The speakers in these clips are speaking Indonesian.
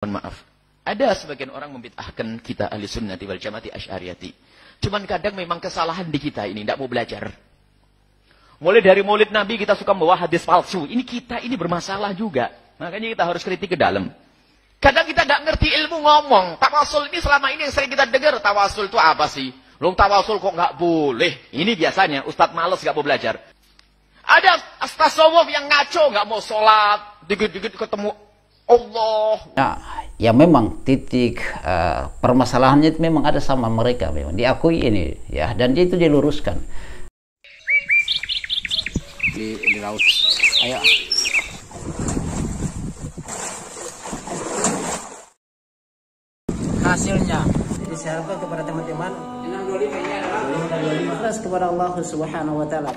Mohon maaf, ada sebagian orang membid'ahkan kita ahli sunnati wal jamaati asy'ariyati. Cuman kadang memang kesalahan di kita ini, tidak mau belajar. Mulai dari maulid Nabi kita suka membawa hadis palsu. Kita ini bermasalah juga. Makanya kita harus kritik ke dalam. Kadang kita tidak ngerti ilmu ngomong. Tawasul ini selama ini yang sering kita dengar. Tawasul itu apa sih? Loh, tawasul kok nggak boleh? Ini biasanya Ustadz males nggak mau belajar. Ada tasawuf yang ngaco, nggak mau sholat, dikit-dikit ketemu Allah. Ya memang titik permasalahannya itu memang ada sama mereka, memang diakui ini ya, dan itu diluruskan di laut. Ayo. Hasilnya disarankan kepada teman-teman dengan 25 ini adalah ikhlas kepada Allah Subhanahu wa taala.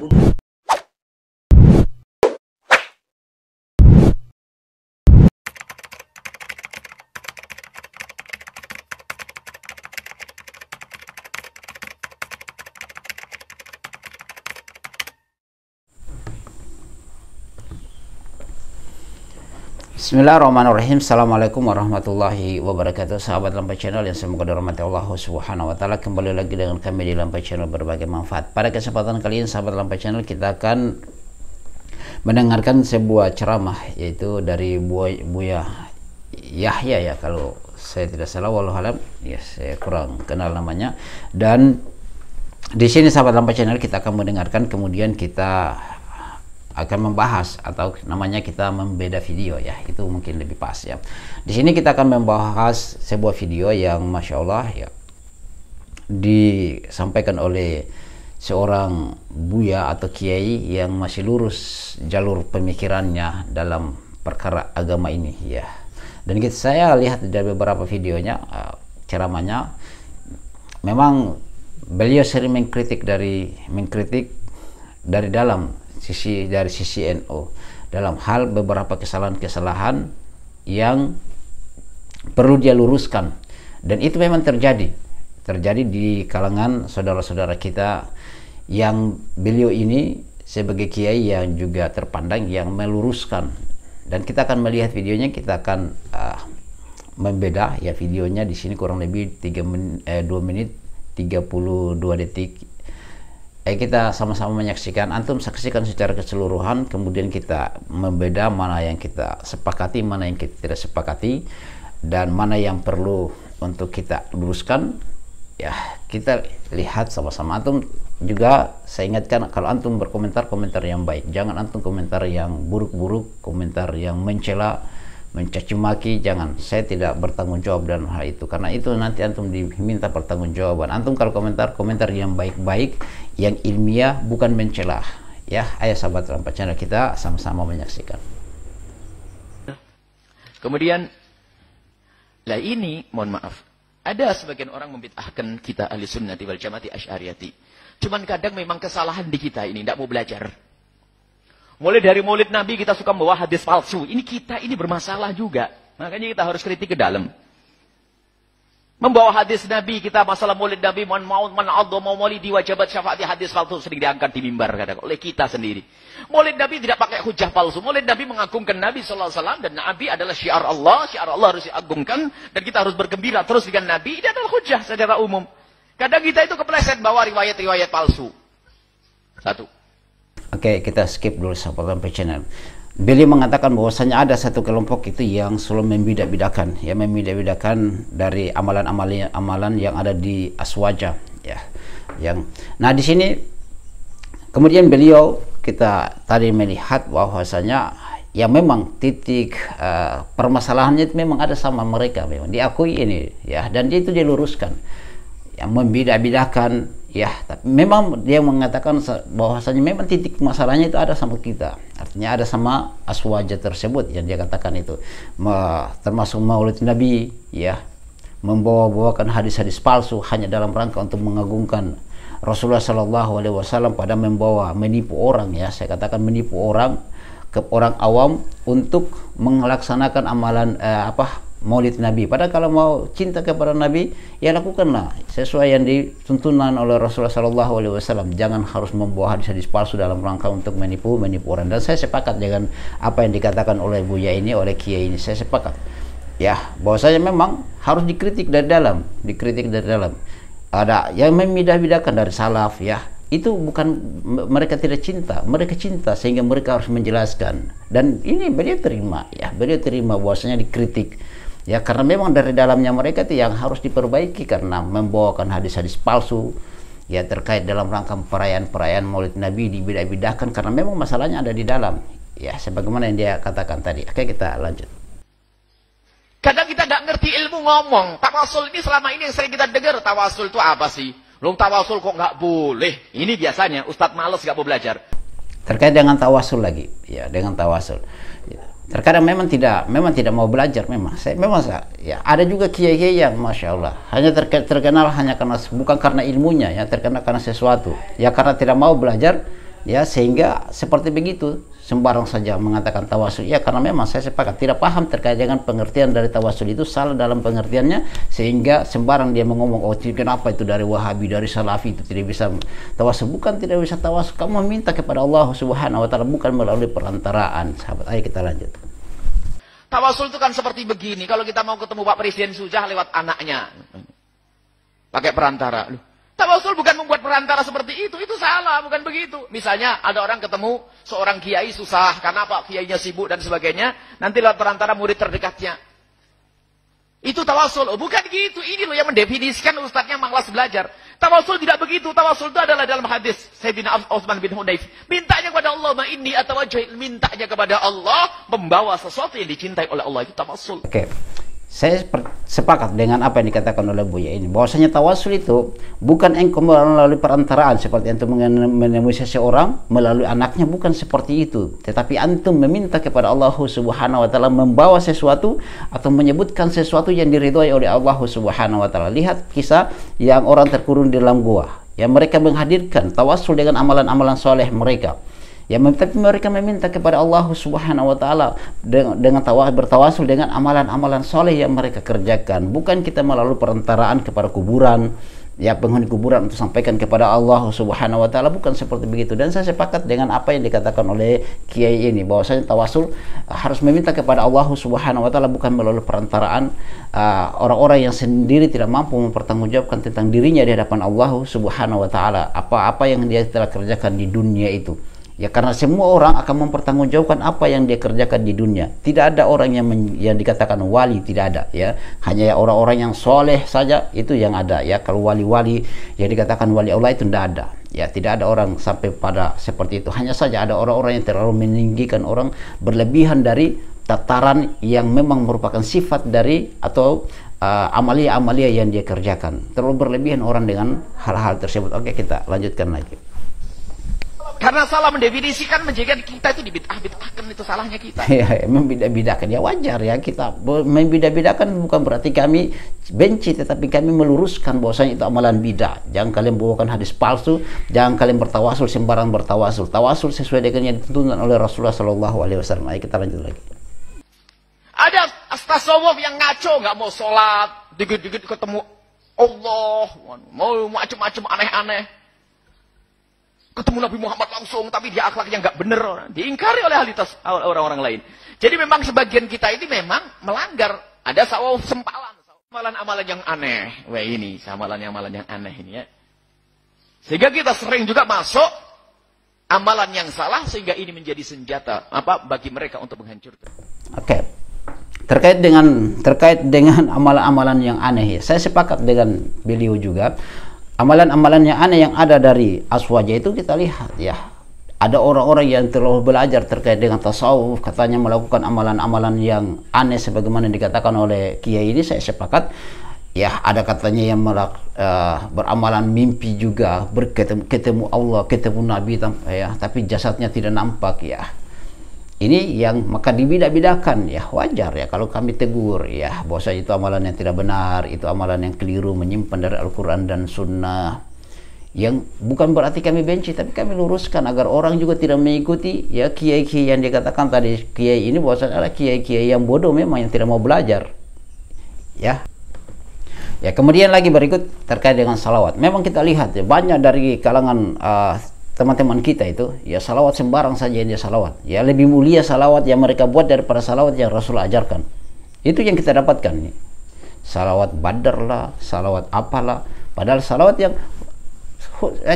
Bismillahirrahmanirrahim. Assalamualaikum warahmatullahi wabarakatuh. Sahabat Lampai Channel yang semoga dirahmati Allah Subhanahu wa taala, kembali lagi dengan kami di Lampai Channel berbagai manfaat. Pada kesempatan kali ini sahabat Lampai Channel, kita akan mendengarkan sebuah ceramah, yaitu dari Buya Yahya ya, kalau saya tidak salah, wallahu alam ya, saya kurang kenal namanya. Dan di sini sahabat Lampai Channel kita akan mendengarkan, kemudian kita akan membahas, atau namanya kita membeda video ya, itu mungkin lebih pas ya. Di sini kita akan membahas sebuah video yang masya Allah ya, disampaikan oleh seorang buya atau kiai yang masih lurus jalur pemikirannya dalam perkara agama ini ya. Dan saya lihat dari beberapa videonya, ceramahnya, memang beliau sering mengkritik dari dalam dari sisi NU dalam hal beberapa kesalahan-kesalahan yang perlu dia luruskan, dan itu memang terjadi di kalangan saudara-saudara kita, yang beliau ini sebagai kiai yang juga terpandang yang meluruskan. Dan kita akan melihat videonya, kita akan membeda ya videonya. Di sini kurang lebih 2 menit 32 detik. Kita sama-sama menyaksikan, antum saksikan secara keseluruhan, kemudian kita membeda mana yang kita sepakati, mana yang kita tidak sepakati, dan mana yang perlu untuk kita luruskan ya. Kita lihat sama-sama. Antum juga saya ingatkan, kalau antum berkomentar, komentar yang baik, jangan antum komentar yang buruk-buruk, komentar yang mencela, mencaci maki, jangan. Saya tidak bertanggung jawab dalam hal itu, karena itu nanti antum diminta pertanggungjawaban. Antum kalau komentar yang baik-baik, yang ilmiah, bukan mencela ya. Ayo sahabat Lampai Channel, kita sama-sama menyaksikan. Kemudian lah ini, mohon maaf, ada sebagian orang membid'ahkan kita ahli sunnati wal jamaati asy'ariyati. Cuman kadang memang kesalahan di kita ini, tidak mau belajar. Mulai dari maulid Nabi kita suka membawa hadis palsu. Kita ini bermasalah juga. Makanya kita harus kritik ke dalam. Membawa hadis Nabi, kita masalah maulid Nabi, man a'adha maulidi wajabat syafaati, hadis palsu sering diangkat di mimbar kadang oleh kita sendiri. Maulid Nabi tidak pakai hujah palsu. Maulid Nabi mengagungkan Nabi sallallahu alaihi wasallam, dan Nabi adalah syiar Allah harus diagungkan, dan kita harus bergembira terus dengan Nabi. Ini adalah hujah secara umum. Kadang kita itu kepleset bawa riwayat-riwayat palsu. Satu. Oke, kita skip dulu sahabat Lampai Channel. Beliau mengatakan bahwasanya ada satu kelompok itu yang selalu membidak-bidakan ya, membidak-bidakan dari amalan yang ada di Aswaja ya. Nah di sini kemudian beliau, kita tadi melihat bahwasanya ya memang titik permasalahannya itu memang ada sama mereka, memang diakui ini ya, dan itu diluruskan. Yang membidak-bidakan ya, tapi memang dia mengatakan bahwasanya memang titik masalahnya itu ada sama kita, artinya ada sama Aswaja tersebut yang dia katakan itu, termasuk maulid Nabi ya, membawa-bawakan hadis-hadis palsu hanya dalam rangka untuk mengagungkan Rasulullah Shallallahu Alaihi Wasallam, pada menipu orang ya, saya katakan menipu orang awam untuk melaksanakan amalan maulid Nabi. Padahal kalau mau cinta kepada Nabi, ya lakukanlah sesuai yang dituntunan oleh Rasulullah Shallallahu Alaihi Wasallam. Jangan harus membawa hadis-hadis palsu dalam rangka untuk menipu orang. Dan saya sepakat dengan apa yang dikatakan oleh Buya ini, oleh Kiai ini. Saya sepakat. ya bahwasanya memang harus dikritik dari dalam, ada yang memidah-midahkan dari salaf, ya itu bukan mereka tidak cinta, mereka cinta sehingga mereka harus menjelaskan, dan ini beliau terima, ya beliau terima bahwasanya dikritik, ya karena memang dari dalamnya mereka itu yang harus diperbaiki karena membawakan hadis-hadis palsu, ya terkait dalam rangka perayaan Maulid Nabi dibidah-bidahkan karena memang masalahnya ada di dalam, ya sebagaimana yang dia katakan tadi. Oke, kita lanjut. Kadang kita nggak ngerti ilmu ngomong. Tawasul ini selama ini yang sering kita dengar, tawasul itu apa sih? Belum tawasul kok nggak boleh. Ini biasanya Ustadz males nggak mau belajar. Terkait dengan tawasul lagi, ya dengan tawasul. Ya, terkadang memang tidak mau belajar, ya ada juga kiai-kiai yang masya Allah hanya terkenal hanya karena bukan karena ilmunya, ya terkenal karena sesuatu, ya karena tidak mau belajar, ya sehingga seperti begitu sembarang saja mengatakan tawasul, ya karena memang saya sepakat tidak paham terkait dengan pengertian dari tawasul, itu salah dalam pengertiannya sehingga sembarang dia mengomong, oh kenapa itu dari Wahabi, dari Salafi itu tidak bisa tawasul. Bukan tidak bisa tawasul, kamu meminta kepada Allah Subhanahu wa taala bukan melalui perantaraan. Sahabat, ayo kita lanjut. Tawasul itu kan seperti begini, kalau kita mau ketemu Pak Presiden Sujah lewat anaknya pakai perantara. Tawasul bukan membuat perantara seperti itu salah, bukan begitu. Misalnya ada orang ketemu seorang kiai susah, karena Pak kiainya sibuk dan sebagainya, nanti lewat perantara murid terdekatnya. Itu tawasul, oh, bukan gitu. Ini loh yang mendefinisikan ustadznya malas belajar. Tawasul tidak begitu, tawasul itu adalah dalam hadis Sayyidina Utsman bin Hunayf. Mintanya kepada Allah, ma inni atawajjah, mintanya kepada Allah, membawa sesuatu yang dicintai oleh Allah, itu tawasul. Oke. Saya sepakat dengan apa yang dikatakan oleh Buya ini, bahwasanya tawasul itu bukan engkau melalui perantaraan seperti antum menemui seseorang melalui anaknya, bukan seperti itu, tetapi antum meminta kepada Allah Subhanahu wa taala membawa sesuatu atau menyebutkan sesuatu yang diridhoi oleh Allah Subhanahu wa taala. Lihat kisah yang orang terkurung di dalam gua, yang mereka menghadirkan tawasul dengan amalan-amalan soleh mereka. Ya, tapi mereka meminta kepada Allah Subhanahu wa taala dengan bertawasul dengan amalan-amalan soleh yang mereka kerjakan, bukan kita melalui perantaraan kepada kuburan, ya penghuni kuburan untuk sampaikan kepada Allah Subhanahu wa taala, bukan seperti begitu. Dan saya sepakat dengan apa yang dikatakan oleh kiai ini, bahwasanya tawasul harus meminta kepada Allah Subhanahu wa taala bukan melalui perantaraan orang-orang yang sendiri tidak mampu mempertanggungjawabkan tentang dirinya di hadapan Allah Subhanahu wa taala apa-apa yang dia telah kerjakan di dunia itu. Ya karena semua orang akan mempertanggungjawabkan apa yang dia kerjakan di dunia. Tidak ada orang yang dikatakan wali, tidak ada, ya. Hanya orang-orang yang soleh saja itu yang ada, ya. Kalau wali-wali yang dikatakan wali Allah itu tidak ada. Ya, tidak ada orang sampai pada seperti itu. Hanya saja ada orang-orang yang terlalu meninggikan orang, berlebihan dari tataran yang memang merupakan sifat dari atau amalia-amalia yang dia kerjakan. Terlalu berlebihan orang dengan hal-hal tersebut. Oke, kita lanjutkan lagi. Karena salah mendefinisikan menjadikan kita itu dibid'ah-bid'ahkan, itu salahnya kita. Ya, membidah-bidahkan, ya wajar ya, kita membidah-bidahkan bukan berarti kami benci, tetapi kami meluruskan bahwasanya itu amalan bidah. Jangan kalian bawakan hadis palsu, jangan kalian bertawasul sembarang bertawasul. Tawasul sesuai dengan yang dituntunkan oleh Rasulullah Shallallahu Alaihi Wasallam. Ayo kita lanjut lagi. Ada tasawuf yang ngaco, nggak mau sholat, dikit-dikit ketemu Allah, mau macam-macam aneh-aneh. Ketemu Nabi Muhammad langsung, tapi dia akhlaknya nggak bener, diingkari oleh orang-orang lain. Jadi memang sebagian kita ini memang melanggar. Ada sawah sempalan, amalan-amalan yang aneh. Wah ini, amalan-amalan yang aneh ini ya. Sehingga kita sering juga masuk amalan yang salah, sehingga ini menjadi senjata bagi mereka untuk menghancurkan. Oke. Terkait dengan amalan-amalan yang aneh, ya, saya sepakat dengan beliau juga. Amalan-amalan yang aneh yang ada dari Aswaja itu kita lihat, ya. Ada orang-orang yang terlalu belajar terkait dengan tasawuf, katanya melakukan amalan-amalan yang aneh sebagaimana dikatakan oleh kiai ini, saya sepakat. Ya, ada katanya yang beramalan mimpi juga, ketemu Allah, ketemu Nabi, ya, tapi jasadnya tidak nampak, ya. Ini yang maka dibidah-bidahkan, ya wajar ya kalau kami tegur, ya bahwa itu amalan yang tidak benar, itu amalan yang keliru, menyimpan dari Al-Quran dan Sunnah. Yang bukan berarti kami benci, tapi kami luruskan agar orang juga tidak mengikuti, ya kiai-kiai yang dikatakan tadi. Kiai ini bahwasanya adalah kiai-kiai yang bodoh memang, yang tidak mau belajar, ya. Ya kemudian lagi berikut terkait dengan salawat. Memang kita lihat ya banyak dari kalangan teman-teman kita itu, ya salawat sembarang saja yang dia salawat, ya lebih mulia salawat yang mereka buat daripada salawat yang Rasul ajarkan, Itu yang kita dapatkan nih. Salawat badar lah, salawat apalah. Padahal salawat yang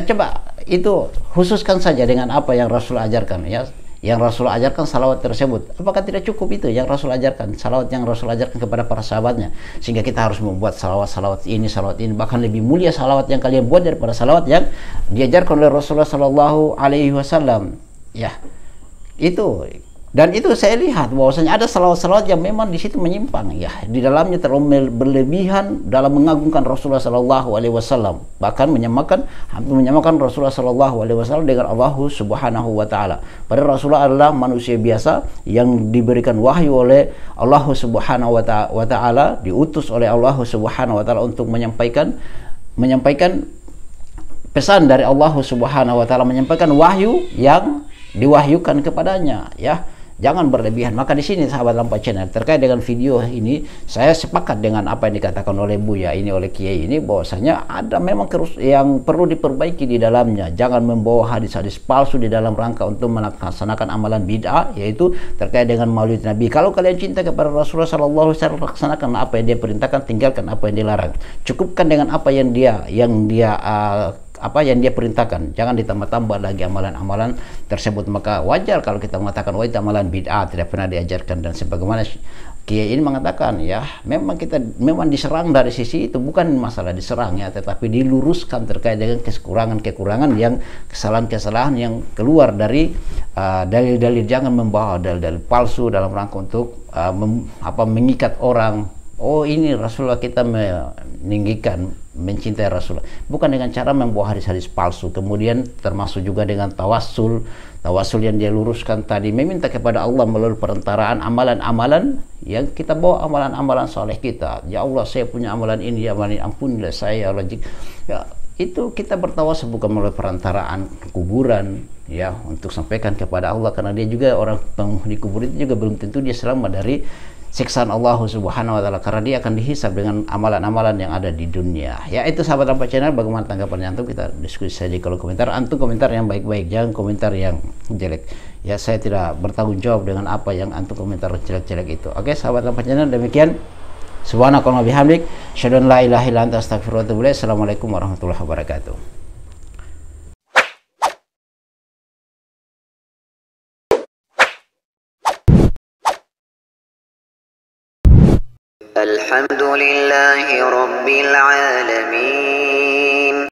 coba itu khususkan saja dengan apa yang Rasul ajarkan ya. Yang Rasul ajarkan salawat tersebut. Apakah tidak cukup itu yang Rasul ajarkan? Salawat yang Rasul ajarkan kepada para sahabatnya. Sehingga kita harus membuat salawat ini. Bahkan lebih mulia salawat yang kalian buat daripada salawat yang diajarkan oleh Rasulullah Sallallahu Alaihi Wasallam. Ya, itu. Dan itu saya lihat bahwasanya ada salawat-salawat yang memang di situ menyimpang ya, di dalamnya terlalu berlebihan dalam mengagungkan Rasulullah Sallallahu Alaihi Wasallam, bahkan hampir menyamakan Rasulullah Sallallahu Alaihi Wasallam dengan Allah Subhanahu Wa Taala. Padahal Rasulullah adalah manusia biasa yang diberikan wahyu oleh Allah Subhanahu Wa Taala, diutus oleh Allah Subhanahu Wa Taala untuk menyampaikan pesan dari Allah Subhanahu Wa Taala, menyampaikan wahyu yang diwahyukan kepadanya ya. Jangan berlebihan. Maka di sini sahabat Lampa Channel terkait dengan video ini, saya sepakat dengan apa yang dikatakan oleh Buya ini, oleh Kiai ini, bahwasanya ada memang yang perlu diperbaiki di dalamnya. Jangan membawa hadis-hadis palsu di dalam rangka untuk melaksanakan amalan bid'ah, yaitu terkait dengan Maulid Nabi. Kalau kalian cinta kepada Rasulullah Sallallahu Alaihi Wasallam, laksanakan apa yang dia perintahkan, tinggalkan apa yang dilarang. Cukupkan dengan apa yang dia perintahkan, jangan ditambah-tambah lagi amalan-amalan tersebut. Maka wajar kalau kita mengatakan wah itu amalan bid'ah, tidak pernah diajarkan, dan sebagaimana Kiai ini mengatakan ya, memang diserang dari sisi itu, bukan masalah diserang ya, tetapi diluruskan terkait dengan kekurangan-kekurangan yang kesalahan-kesalahan yang keluar dari dalil-dalil. Jangan membawa dalil-dalil palsu dalam rangka untuk mengikat orang. Oh ini Rasulullah, kita meninggikan, mencintai Rasulullah, bukan dengan cara membawa hadis-hadis palsu. Kemudian termasuk juga dengan tawasul yang dia luruskan tadi, meminta kepada Allah melalui perentaraan amalan-amalan yang kita bawa, amalan-amalan soleh kita. Ya Allah, saya punya amalan ini, ya amalan ini, ampunilah saya ya Allah. Ya, itu kita bertawasul bukan melalui perantaraan kuburan ya, untuk sampaikan kepada Allah, karena dia juga orang penghuni kubur itu juga belum tentu dia selamat dari siksaan Allah Subhanahu Wa Taala, karena dia akan dihisab dengan amalan-amalan yang ada di dunia. Ya, itu sahabat Lampa Channel, bagaimana tanggapan antum? Kita diskusi saja di kolom komentar. Antum komentar yang baik-baik, jangan komentar yang jelek. Ya, saya tidak bertanggung jawab dengan apa yang antum komentar jelek-jelek itu. Oke, sahabat Lampa Channel, demikian. Subhanakallahumma bihamdik, asyhadu an la ilaha illa anta, astaghfiruka wa atubu ilaik. Assalamualaikum warahmatullahi wabarakatuh. الحمد لله رب العالمين.